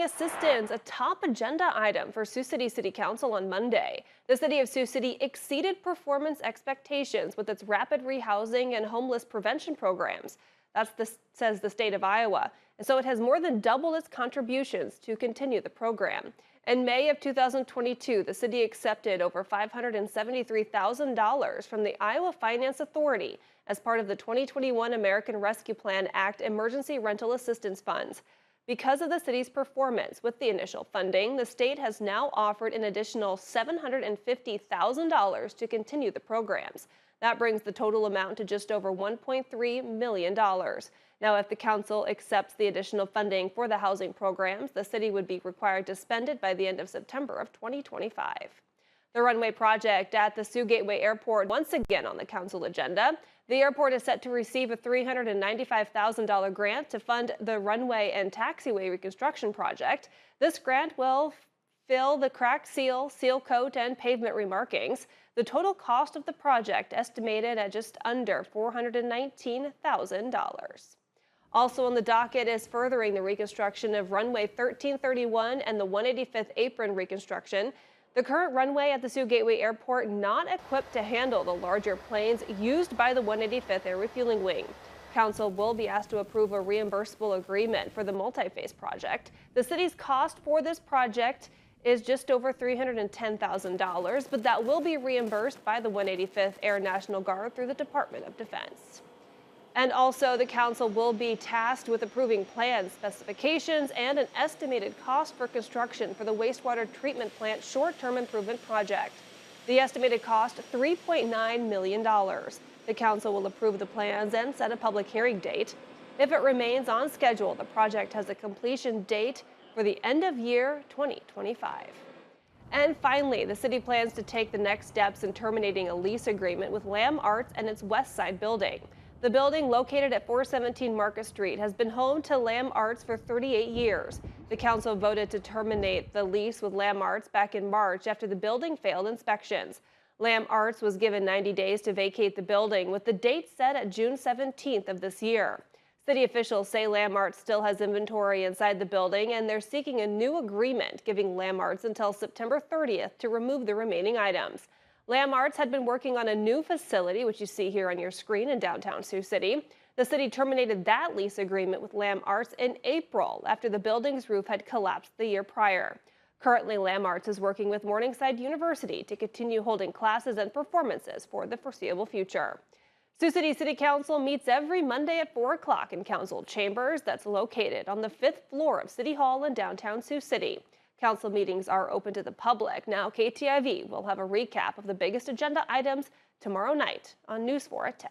Assistance, a top agenda item for Sioux City City Council on Monday. The city of Sioux City exceeded performance expectations with its rapid rehousing and homeless prevention programs. Says the state of Iowa. And so it has more than doubled its contributions to continue the program. In May of 2022, the city accepted over $573,000 from the Iowa Finance Authority as part of the 2021 American Rescue Plan Act Emergency Rental Assistance Funds. Because of the city's performance with the initial funding, the state has now offered an additional $750,000 to continue the programs. That brings the total amount to just over $1.3 million. Now, if the council accepts the additional funding for the housing programs, the city would be required to spend it by the end of September of 2025. The runway project at the Sioux Gateway Airport once again on the council agenda. The airport is set to receive a $395,000 grant to fund the runway and taxiway reconstruction project. This grant will fill the cracked seal coat, and pavement remarkings. The total cost of the project estimated at just under $419,000. Also on the docket is furthering the reconstruction of runway 1331 and the 185th apron reconstruction. The current runway at the Sioux Gateway Airport not equipped to handle the larger planes used by the 185th Air Refueling Wing. Council will be asked to approve a reimbursable agreement for the multi-phase project. The city's cost for this project is just over $310,000, but that will be reimbursed by the 185th Air National Guard through the Department of Defense. And also, the council will be tasked with approving plans, specifications, and an estimated cost for construction for the wastewater treatment plant short-term improvement project. The estimated cost, $3.9 million. The council will approve the plans and set a public hearing date. If it remains on schedule, the project has a completion date for the end of year 2025. And finally, the city plans to take the next steps in terminating a lease agreement with Lamb Arts and its West Side building. The building, located at 417 Market Street, has been home to Lamb Arts for 38 years. The council voted to terminate the lease with Lamb Arts back in March after the building failed inspections. Lamb Arts was given 90 days to vacate the building, with the date set at June 17th of this year. City officials say Lamb Arts still has inventory inside the building, and they're seeking a new agreement, giving Lamb Arts until September 30th to remove the remaining items. Lamb Arts had been working on a new facility, which you see here on your screen, in downtown Sioux City. The city terminated that lease agreement with Lamb Arts in April after the building's roof had collapsed the year prior. Currently, Lamb Arts is working with Morningside University to continue holding classes and performances for the foreseeable future. Sioux City City Council meets every Monday at 4 o'clock in Council Chambers that's located on the 5th floor of City Hall in downtown Sioux City. Council meetings are open to the public. Now, KTIV will have a recap of the biggest agenda items tomorrow night on News 4 at 10.